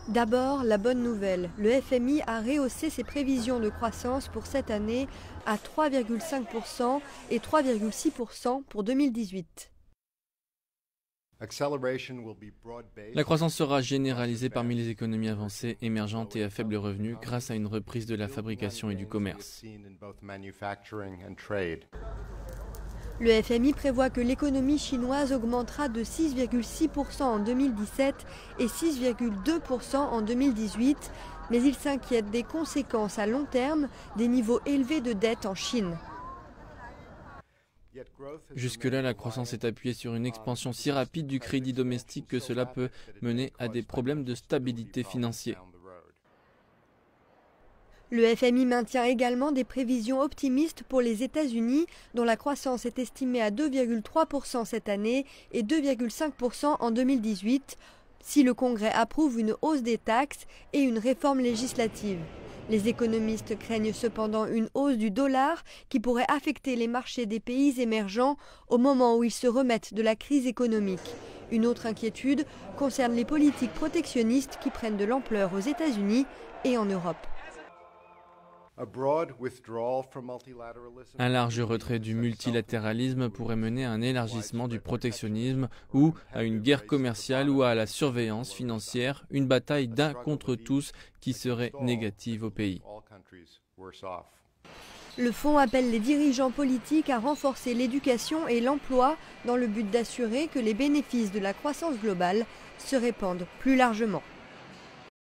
D'abord, la bonne nouvelle. Le FMI a rehaussé ses prévisions de croissance pour cette année à 3,5% et 3,6% pour 2018. La croissance sera généralisée parmi les économies avancées, émergentes et à faible revenu grâce à une reprise de la fabrication et du commerce. Le FMI prévoit que l'économie chinoise augmentera de 6,6% en 2017 et 6,2% en 2018, mais il s'inquiète des conséquences à long terme des niveaux élevés de dette en Chine. Jusque-là, la croissance est appuyée sur une expansion si rapide du crédit domestique que cela peut mener à des problèmes de stabilité financière. Le FMI maintient également des prévisions optimistes pour les États-Unis, dont la croissance est estimée à 2,3% cette année et 2,5% en 2018, si le Congrès approuve une hausse des taxes et une réforme législative. Les économistes craignent cependant une hausse du dollar qui pourrait affecter les marchés des pays émergents au moment où ils se remettent de la crise économique. Une autre inquiétude concerne les politiques protectionnistes qui prennent de l'ampleur aux États-Unis et en Europe. Un large retrait du multilatéralisme pourrait mener à un élargissement du protectionnisme ou à une guerre commerciale ou à la surveillance financière, une bataille d'un contre tous qui serait négative au pays. Le fonds appelle les dirigeants politiques à renforcer l'éducation et l'emploi dans le but d'assurer que les bénéfices de la croissance globale se répandent plus largement.